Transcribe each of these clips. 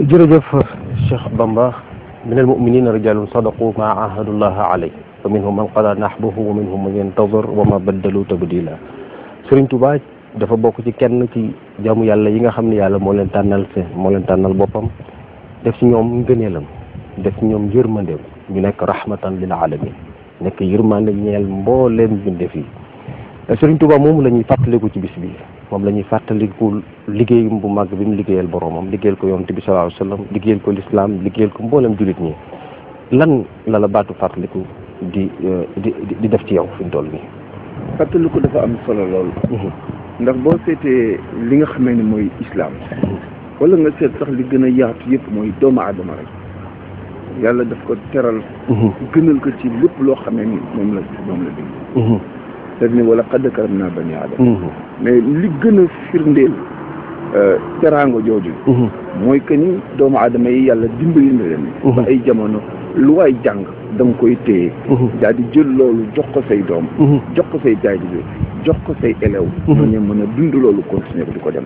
jërëjëf Cheikh Bamba min almuminina rijalun sadaqu ma ahadullaha alayh fa minhum man qada nahbahu wa minhum man yantazir wa ma baddalu tabdila. Sëriñ Tuubaa dafa bokk ci kenn ci jaamu yàlla yi nga xam ne yàlla moo leen tànnal boppam def ci ñoom ngëneelam def ci ñoom yërmandeem ñu nekk rahmatan lil alamin nekk yërmande ñeel mbooleem bindéef yi. Sëriñ Tuubaa moomu la ñuy fàttaliku ci bis bi moom la ñuy fàttaliku liggéeyum bu mag bi mu liggéeyal boroomam liggéeyal ko yonent bi sallallahu alayhi wa sallam liggéeyal ko lislaam liggéeyal ko mboolem jullit ñi lan la baatu fàttaliku di def ci yow fi mu toll nii. fàttaliku dafa am solo lool. ndax boo seetee li nga xamee ne mooy islam. wala nga seet sax li gën a yaatu yëpp mooy doomu aadama rek yàlla daf ko teral. gënal ko ci lépp loo xamee ni moom la dégg. daf ne wala qad karamnaa banii aadama. mais li gën a firndeel teraanga jooju. mooy que ni doomu aadama yi yàlla dimbali na leen. ba ay jamono lu waay jàng da nga koy téye. daal di jël loolu jox ko say doom. jox ko say taalibe jox ko say élèves. ñooñu mën a dund loolu continuer di ko dem.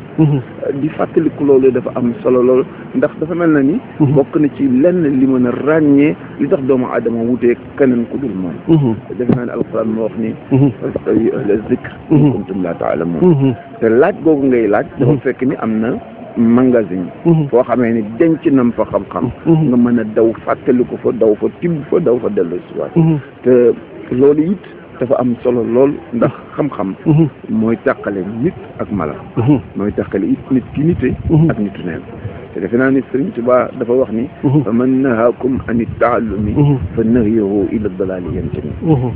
di fàttaliku loolu dafa am solo lool ndax dafa mel na ni. bokk na ci lenn li mën a ràññee li tax doomu aadama wutee keneen ku dul moom. defe naa ne alquran moo wax ni. fastawi ahla zikr in kuntum laa ta'lamuun. te laaj googu ngay laaj. dafa fekk ni am na magasin. foo xamee ni denc nam fa xam-xam. nga mën a daw fàttaliku fa daw fa tibb fa daw fa dellu si waat. te loolu it dafa am solo lool ndax xam-xam. mooy tàqale nit ak mala. mooy tàqale it nit ki nite. ak nitu neen. te defe naa ni Sëriñ Tuubaa dafa wax ni. fa man nahaakum an taallumi fa nahyuhu ila dalaali yantami.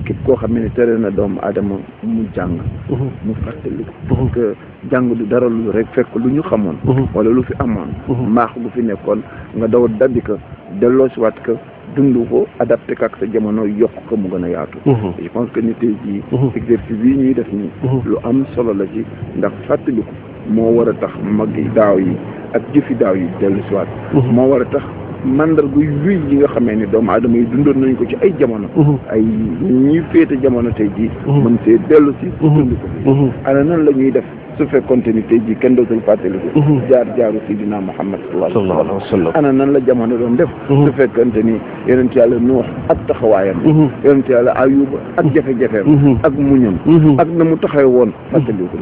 képp koo xam ne tere na doomu aadama mu jàng. mu fàttaliku. parce que jàng du dara lu rek fekk lu ñu xamoon. wala lu fi amoon. maax gu fi nekkoon nga daw dabbi ko delloosiwaat ko. dund ko adapté ak sa jamono yokk ko mu gën a yaatu. je pense que ni tey jii exercice bii ñuy def nii lu am solo la ci ndax fàttaliku moo war a tax mag yi daaw yi ak jëfi daaw yi dellu si waat moo war a tax mandarga yuy yi nga xamee ni doomu aadama yi dundoon nañ ko ci ay jamono ay ñuy féete jamono tey jii mën see dellu si dund ko fi ana nan la ñuy def su fekkoonte ni tey jii kenn dootul fàttaliku jaaru Seydina Muhammad sallallahu alayhi wa sallam ana nan la jamono doon def su fekkoonte ni yonent yàlla Nuux ak taxawaayam yonent yàlla Ayuba ak jafe-jafeem ak muñam ak na mu taxaw woon fàttaliku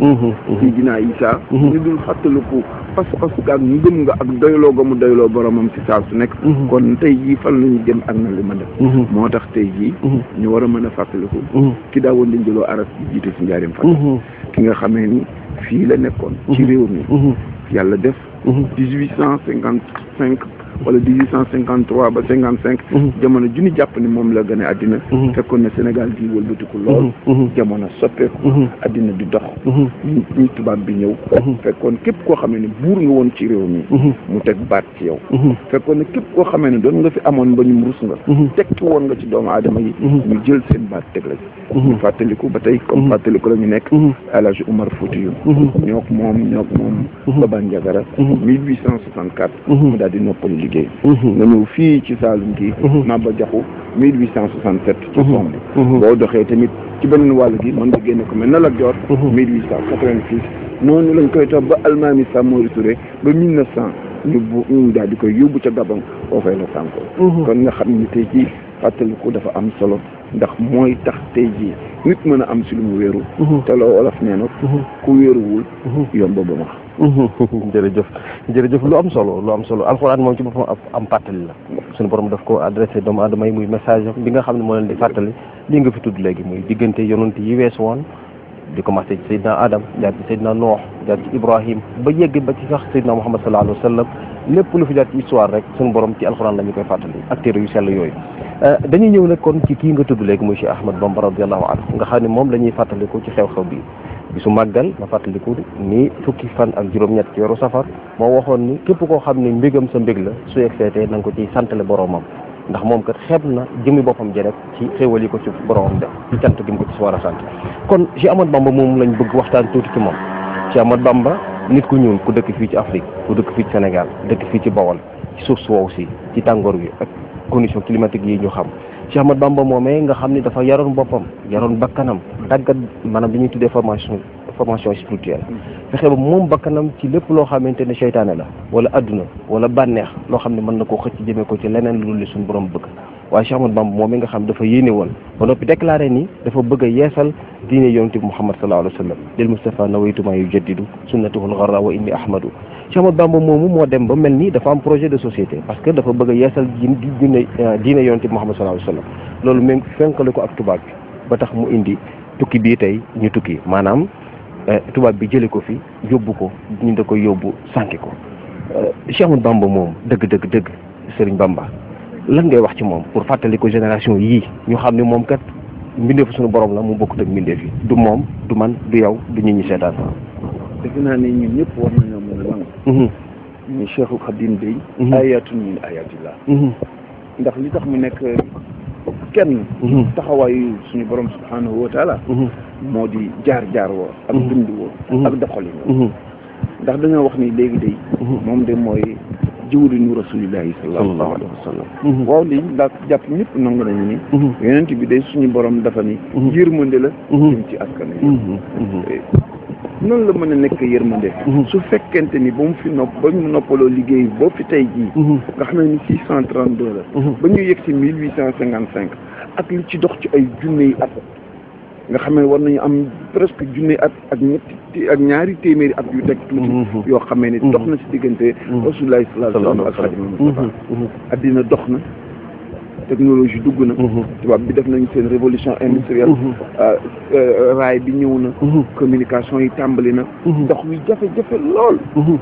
Seydina Isaa ñu dul fàttaliku pas-pas ak ngëm nga ak doyloo ga mu doyloo boromam si saa su nekk kon tey jii fan la ñu jëm ak na li ma def moo tax tey jii ñu war a mën a fàttaliku ki daawoon di jëloo aras bi jiite si njaarim fàttaliku ki nga xamee ni fii la nekkoon ci réew mi yàlla def 1855 wala 1853 ba 55 jamono ju ñu jàpp ni moom la gën a àddina fekkoon na Sénégal gi wëlbatiku lool jamono soppeeku àddina di dox ñu tubaab bi ñëw fekkoon képp koo xamee ne buur nga woon ci réew mi mu teg baat ci yow fekkoon ne képp koo xamee ne doon nga fi amoon ba ñu rus nga tekki woon nga ci doomu aadama yi ñu jël seen baat teg la ci ñu fàttaliku ba tey comme fàttaliku la ñu nekk El Hadj Omar Foutiyou ñoo ko moom Baba Ndiagara 1864 mu daal di noppal liggéey nga ñëw fii ci Saalum gi Maba Jaxu 1867 ci somb boo doxee tamit ci beneen wàll gi mën nga génne ko mais na la joor 1886 noonu lañ koy topp ba Almaami Samori Touré ba 1900 ñu daal di koy yóbbu ca Gabon boo fay la sànko kon nga xam ni tey jii fàttaliku dafa am solo ndax mooy tax tey jii nit mën a am si lu mu wéeru te loo wolof nee na ku wéeruwul yomb ba ma jërëjëf lu am solo alxuraan moom ci boppam am fàttali la suñu borom daf ko adressé doomu aadama yi muy message bi nga xam ne moo leen di fàttali lii nga fi tudd léegi muy diggante yonent yi weesu woon di commencé ci Seydina Adam jaar ci Seydina Noox jaar ci Ibrahim ba yegg ba ci sax Seydina Muhammad sallallahu alayhi wa sallam lépp lu fi jaar ci histoire rek suñu borom ci alxuraan la ñu koy fàttali ak téere yu sell yooyu dañuy ñëw nag kon ci kii nga tudd léegi muy Cheikh Ahmad Bamba radiyallahu anhu nga xam ne moom la ñuy fàttaliku ci xew-xew bi bisu màggal ma fàttaliku ni fukki fan ak juróom-ñett ci weeru safar moo waxoon ni képp koo xam ne mbégam sa mbég la su yegg seetee na nga ko ciy santale boromam ndax moom kat xeeb na jëmmi boppam ji rek ci xéwal yi ko ci boromam def ci cant gi mu ko ci war a sant kon Cheikh Ahmad Bamba moom lañ bëgg waxtaan tuuti ci moom Cheikh Ahmad Bamba nit ku ñuul ku dëkk fii ci Afrique ku dëkk fii ci Sénégal dëkk fii ci Bawol ci suuf su wow si ci tàngoor wi ak condition climatique yi ñu xam Cheikh Ahmad Bamba moomee nga xam ni dafa yaroon boppam yaroon bakkanam tàggat maanaam li ñuy tuddee formation spirituelle fexe ba moom bakkanam ci lépp loo xamante ne seytaane la wala adduna wala bànneex loo xam ne mën na koo xëcc jëmee ko ci leneen lu li suñu borom bëgg waaye Cheikh Ahmadou Bamba moom mi nga xam dafa yéene woon ba noppi déclaré ni dafa bëgg a yeesal diine yonent bi Muhammad sallallahu alayhi wa sallam lil Mustafa nawaytu ma yujaddidu sunnatuhul gharra wa inni ahmadu Cheikh Ahmadou Bamba moomu moo dem ba mel ni dafa am projet de société parce que dafa bëgg a yeesal diine yonent bi Muhammad sallallahu alayhi wa sallam loolu même fenkale ko ak tubaab bi ba tax mu indi tukki bii tey ñu tukki maanaam tubaab bi jële ko fi yóbbu ko ñu da koy yóbbu sànki ko Cheikh Ahmadou Bamba moom dëgg Serigne Bamba lan ngay wax ci moom pour fàttali ko génération yii ñu xam ne moom kat mbindeefu suñu borom la mu bokkut ak mbindeef yi du moom du man du yow du ñu seetaan. defe naa ne ñun ñëpp war nañoo mën a nangu. ñu Cheikhul Khadim day. ayatun min ayatillah. ndax li tax mu nekk kenn. taxawaayu suñu borom subhanahu wa taala. moo di jaar woo. ak dund woo. ak doxalin woo. ndax dañoo wax ni léegi day. moom de mooy. jiwriñu rasulillahi sallallahu alayhi wa sallam waaw lii ndax jàpp ñëpp nangu nañu ni yonent bi day suñu borom dafa ni yërmande la jëm ci askan wi noonu la mën a nekk yërmande su fekkente ni ba mu fi ba mu noppaloo liggéey boo fi tey jii nga xam ne ni 632 la ba ñu yegg si 1855 ak li ci dox ci ay junne yi at nga xam ne war nañu am presque junne at ak ñaari téeméeri at yu teg tuuti yoo xamee ne dox na si diggante Rasulullah sallallahu alayhi wa sallam ak Xaadimal Mustafa addina dox na technologie dugg na tubaab bi def nañu seen révolution industrielle raay bi ñëw na communication yi tàmbali na dox wi jafe-jafe lool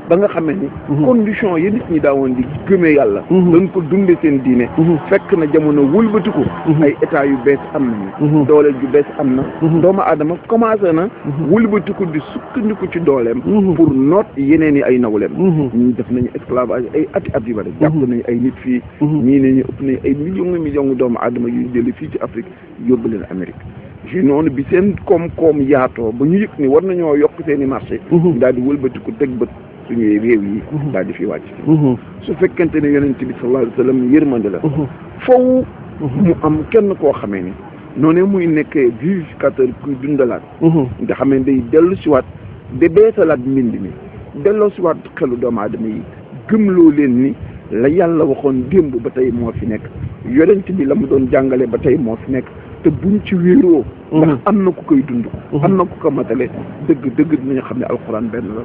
ba nga xamee ni condition yi nit ñi daawoon di gëmee yàlla dañ ko dunde seen diine fekk na jamono wëlbatiku ay état yu bees am nañu dooleel ju bees am na doomu aadama commencé na wëlbatiku di sukkandiku ci dooleem pour noot yeneen yi ay nawleem ñi def nañu esclavage ay ati at yu bari jàpp nañu ay nit fii ñii ne ñu ëpp nañu ay million doomu aadama yuy jële fii ci Afrique yóbbu leen Amérique ju noonu bi seen koom-koom yaatoo ba ñu yëg ni war nañoo yokk seen i marché daal di wëlbatiku teg bët suñuy réew yi daal di fi wàcc su fekkente ne yonent bi sallallahu alayhi wa sallam yërmande la faw mu am kenn koo xamee ni noonee muy nekkee vivificateur kuy dundalaat nga xamee day dellu siwaat de beesalaat mbind mi delloo siwaat xelu doomu aadama yi gëmloo leen ni la yàlla waxoon démb ba tey moo fi nekk yonent bi la mu doon jàngale ba tey moo fi nekk te buñ ci wéeroo ndax am na ku koy dund am na ku ko matale dëgg dinañu xam ne alxuraan benn la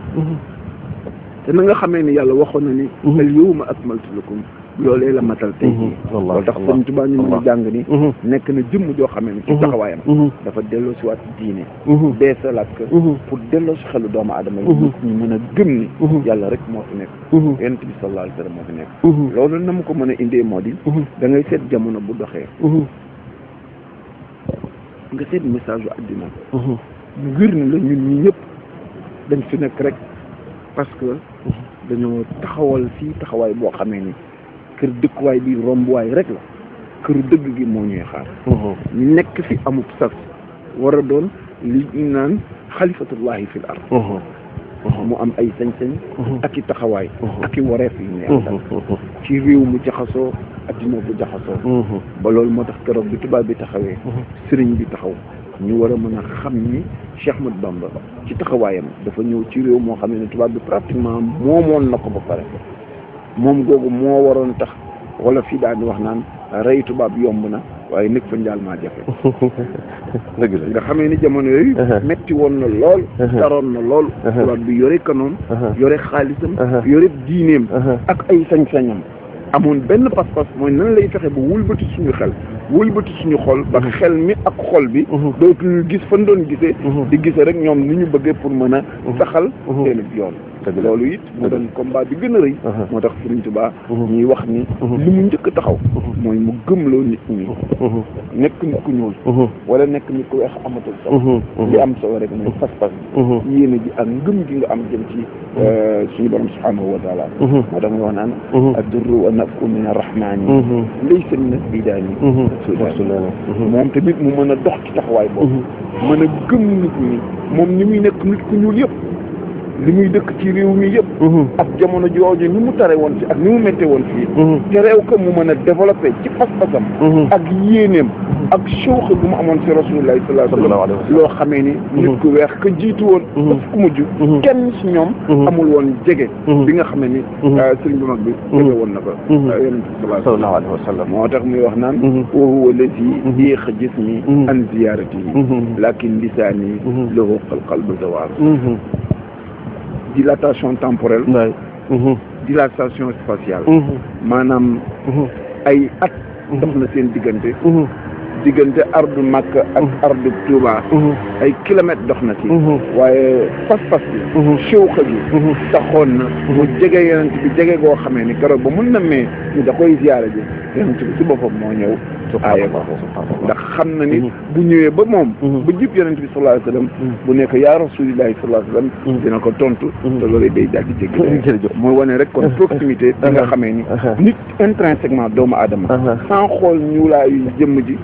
te na nga xamee ni yàlla waxoon na ni al yawma akmaltu lakum loolee la matal tey jii loolu tax Sëriñ Tuubaa ñu mën a jàng ni nekk na jëmm joo xamee ni ci taxawaayam dafa delloo si waat diine beesalaat ko pour delloo si xelu doomu aadama yi ñu mën a gëm ni yàlla rek moo fi nekk yonent bi sallallahu alayhi wa sallam moo fi nekk loolu na mu ko mën a indee moo di da ngay seet jamono bu doxee nga seet message yu àddina mu wér ni la ñun ñi ñëpp dañ fi nekk rek parce que dañoo taxawal fii taxawaay boo xamee ni kër dëkkuwaay bi rombuwaay rek la këru dëgg gi moo ñuy xaar nekk fi amut sas war a doon li ñu naan xalifatullahi fil ard mu am ay sañ-sañ ak i taxawaay ak i wareef yu ñu yàlla ci réew mu jaxasoo addina bu jaxasoo ba loolu moo tax keroog bi tubaab bi taxawee sëriñ bi taxaw ñu war a mën a xam ni Cheikh Ahmadou Bamba ci taxawaayam dafa ñëw ci réew moo xam ne tubaab bi pratiquement moomoon na ko ba pare moom googu moo waroon tax wala fii daal di wax naan rey tubaab yomb na waaye nekk fa njaal maa jafe dëgg la nga xamee ni jamono yooyu metti woon na lool taroon na lool tubaab bi yore kanoon yore xaalisam yore diineem ak ay sañ-sañam amoon benn pas-pas mooy nan lay fexe ba wëlbati suñu xel wëlbati suñu xol ba xel mi ak xol bi dootuñu gis fan doon gisee di gisee rek ñoom ni ñu bëggee pour mën a saxal seen yoon loolu it mu doon combat bi gën a rëy moo tax Sëriñ Tuubaa ñuy wax ni li mu njëkk a taxaw mooy mu gëmloo nit ñi nekk nit ku ñuul wala nekk nit ku weex amatul solo li am solo rek mooy pas-pas bi yéene ji ak ngëm gi nga am jëm ci suñu borom subhanahu wa taala moo tax muy wax naan addurru wa nafku min arrahmani laysa min asbidaani moom tamit mu mën a dox ci taxawaay boobu mën a gëm nit ñi moom ni muy nekk nit ku ñuul yëpp li muy dëkk ci réew mi yëpp ak jamono jooju ni mu tare woon fi ak ni mu métte woon fii te réew ko mu mën a développé ci pas-pasam ak yéeneem ak shawq bu mu amoon si rasulullah sallallahu alayhi wa sallam loo xamee ni nit ku weex ka jiitu woon ba ku mujj kenn si ñoom amul woon jege bi nga xamee ni sëriñ bu mag bi jege woon na ko yonent bi sallallahu alayhi wa sallam moo tax muy wax naan wa huwa lazi yéexa jismi an ziyaratihi lakin lisaani lahu qalbu zawar dilatation temporelle dilatation spatiale maanaam ay at dox na seen diggante ardu Makka ak ardu Touba ay kilomètres dox na ci waaye pas-pas bi shawqa bi taxoon na mu jege yonent bi jege goo xamee ni keroog ba mun na mee ni da koy ziyaara ji yonent bi si boppam moo ñëw aaye ko ndax xam na ni bu ñëwee ba moom ba jib yonent bi sallallahu alayhi wa sallam bu nekk yaa rasulillahi sallallahu alayhi wa sallam dina ko tontu te loolu day daal di jéggi mooy wane rek kon proximité bi nga xamee ni nit intrinsèquement doomu aadama sans xool ñuulaayu jëmm ji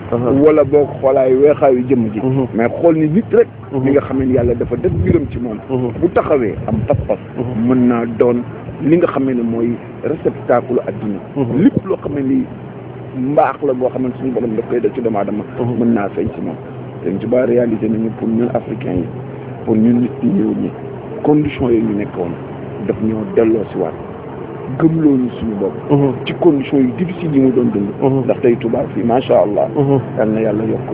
wala boo xoolaayu weexaayu jëmm ji mais xool ni nit rek li nga xamee ni yàlla dafa def mbiram ci moom bu taxawee am pas-pas mën naa doon li nga xamee ne mooy réceptacle adduna lépp loo xamee ni mbaax la boo xamante suñu borom daf koy def ci doomu aadama mën naa feeñ ci moom te Touba réalisé nañu pour ñun africains yi pour ñun nit ñi ñëw ñi conditions yi ñu nekkoon daf ñoo delloo si waat gëmloo ñu suñu bopp ci conditions yu difficile yi mu doon dund ndax tey Touba fii macha allah yal na yàlla yokk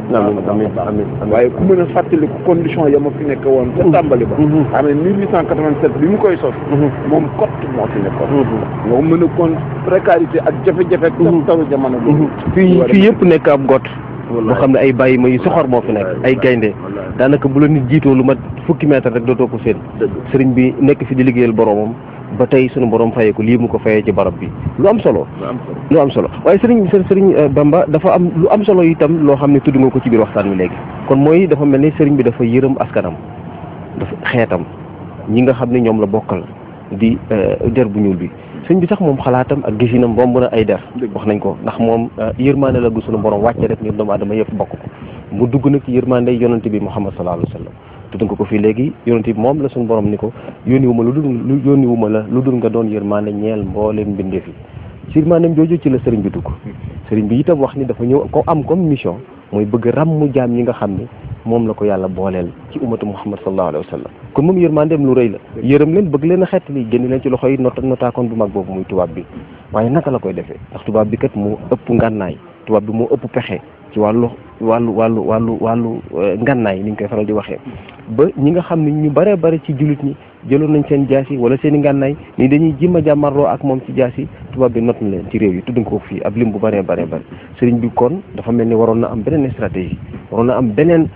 amiin waaye ku mën a fàttaliku conditions ya ma fi nekk woon ca tàmbali ba xam ne 1887 bi mu koy sos moom cotte moo fi nekkoon nga mën a kon précarité ak jafe-jafe ak taru jamono bi fii yëpp nekk ab got boo xam ne ay bàyyi ma yu soxor moo fi nekk ay gaynde daanaka bu la nit jiitoo lu mat fukki mètre rek dootoo ko seen sëriñ bi nekk fi di liggéeyal boromam ba tey sunu borom fayee ko lii mu ko fayee ci barab bi lu am solo waaye sëriñ Bamba dafa am lu am solo itam loo xam ne tudd nga ko ci biir waxtaan wi léegi kon mooy dafa mel ni sëriñ bi dafa yërëm askanam dafa xeetam ñi nga xam ne ñoom la bokkal di der bu ñuul bi sëriñ bi sax moom xalaatam ak gisinam romb na ay der wax nañ ko ndax moom yërmande la gu sunu borom wàcce rek ngir doomu aadama yëpp bokk ko mu dugg nag ci yërmande yonante bi Muhammad sallallahu alayhi wa sallam tudd nga ko fii léegi yonent bi moom la suñu borom ni ko yónniwuma lu dul nga doon yërmande ñeel mboolem mbindeef yi ci yërmandeem jooju ci la sëriñ bi dugg sëriñ bi itam wax ni dafa ñëw ko am comme mission mooy bëgg ràmm jaam ñi nga xam ni moom la ko yàlla booleel ci ummatu Muhammad sallallahu alayhi wa sallam kon moom yërmandeem lu rëy la yërëm leen bëgg leen a xettali génn leen ci loxo yi notaakoon bu mag boobu muy tubaab bi waaye naka la koy defee ndax tubaab bi kat moo ëpp ngànnaay tubaab bi moo ëpp pexe ci wàllu ngànnaay ni ñu koy faral di waxee ba ñi nga xam ne ñu bëree bëri ci jullit ñi jëloon nañ seen jaas yi wala seen i ngànnaay ni dañuy jima jàmmarloo ak moom ci jaas yi tubaab bi not na leen ci réew yi tudd nga ko fii ab lim bu bëree bëri sëriñ bi kon dafa mel ni waroon na am beneen stratégie waroon na am beneen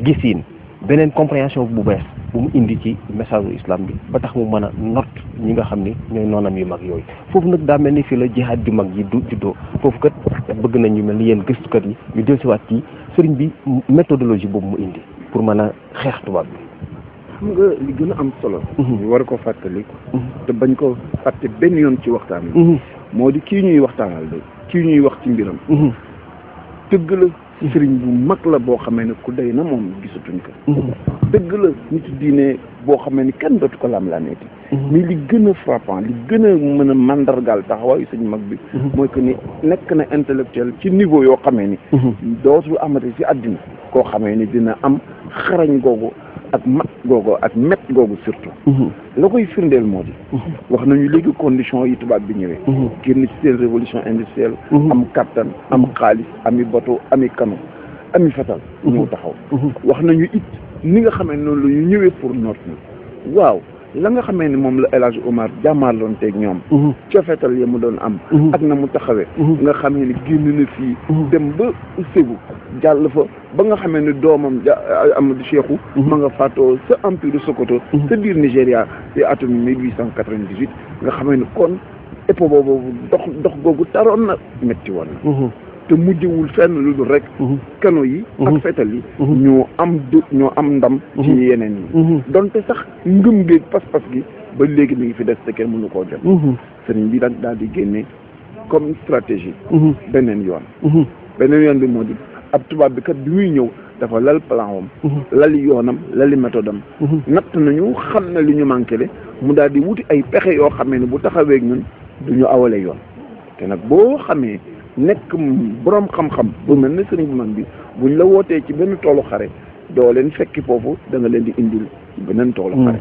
gisiin beneen compréhension bu bees bu mu indi ci message u islam bi ba tax mu mën a not ñi nga xam ni ñooy noonam yu mag yooyu foofu nag daa mel ni fii la jihaad ju mag yi juddoo foofu kat bëgg nañ ñu mel ni yéen gëstukat yi ñu dellusiwaat ci sëriñ bi méthodologie boobu mu indi pour mën a xeex tubaab bi. xam nga li gën a am solo. ñu war ko fàttali. te bañ ko fàtte benn yoon ci waxtaan bi. moo di kii ñuy waxtaanal de kii ñuy wax ci mbiram. dëgg la sëriñ bu mag la boo xamee ne ku day na moom gisatuñ ko. dëgg la nit diine boo xamee ni kenn dootu ko lam-lameeti. mais li gën a frappant li gën a mën a mandargaal taxawaayu sëñ mag bi. mooy que ni nekk na intellectuel ci niveau yoo xamee ni. dootul amati ci àddina koo xamee ni dina am xarañ googu ak mat googu ak met googu surtout. la koy firndeel moo di. wax nañu léegi condition yi tubaab bi ñëwee. génn ci seen révolution industrielle. am kattan am xaalis ami bateau ami kanu ami fetal ñëw taxaw. wax nañu it ni nga xamee noonu la ñu ñëwee pour noot ni waaw la nga xamee ni moom la El Hadj Omar jàmmaarloon teeg ñoom. ca fetal ya mu doon am. ak na mu taxawee. nga xamee ni génn na fii. dem ba Ségou jàll fa ba nga xamee ni doomam Amadou Cheikhou. ma nga faatoo sa empire de Sokoto. sa biir Nigéria te atum 1898 nga xamee ni kon époque boobu dox googu taroon na métti woon na. te mujjewul fenn lu dul rek. kano yi. ak fetal yi. ñoo am ndam. ci yeneen yi. donte sax ngëm géeg pas-pas gi ba léegi mi ngi fi des te kenn mënu koo jot. sëriñ bi nag daal di génne comme stratégie. beneen yoon. beneen yoon bi moo di ab tubaab bi kat bi muy ñëw dafa lal plan wam. lali yoonam lali méthode am. natt nañu xam na li ñu manqué le mu daal di wuti ay pexe yoo xamee ne bu taxawee ñun du ñu awale yoon te nag boo xamee nekk borom xam-xam bu mel ne sëriñ bu mag bi buñ la wootee ci benn toolu xare doo leen fekki foofu da nga leen di indil beneen toolu xare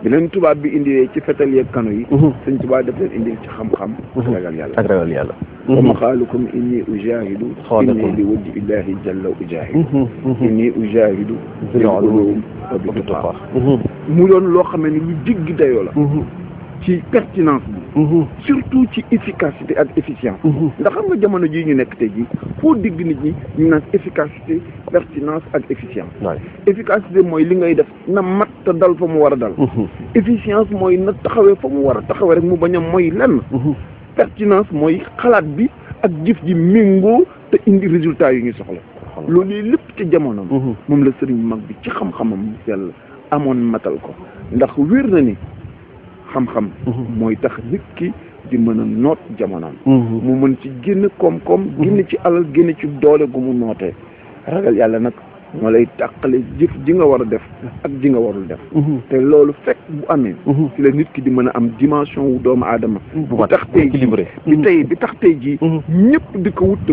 beneen tubaab bi indilee ci fetal yeeg kano yi sëñ tubaab daf leen indil ci xam-xam ak ragal yàlla ak ragal yàlla wa maqaalukum inni ujahidu inni li wajhi illahi jalla ujahidu inni ujahidu bil ulum wa bi tuqa mu doon loo xam ne lu jéggi dayoo la ci pertinence bi surtout ci efficacité ak efficience ndax xam nga jamono jii ñu nekk tey jii foo digg nit ñi ñu naan efficacité pertinence ak efficience efficacité mooy li ngay def na mat te dal fa mu war a dal efficience mooy na taxawee fa mu war a taxawee rek mu bañ a mooy lenn pertinence mooy xalaat bi ak jëf ji méngoo te indi résultat yu ñu soxla loolu lépp ci jamonoom moom la sëriñ mag bi ci xam-xamam sell amoon matal ko ndax wér na ni xam-xam mooy tax nit ki di mën a noot jamonoom mu mën ci génn koom-koom génn ci alal génn ci doole gu mu nootee ragal yàlla nag moo lay tàqale jëf ji nga war a def ak ji nga warul def te loolu fekk bu amee ci la nit ki di mën a am dimension wu doomu aadama bu tax tey bi tax tey jii ñëpp di ko wut te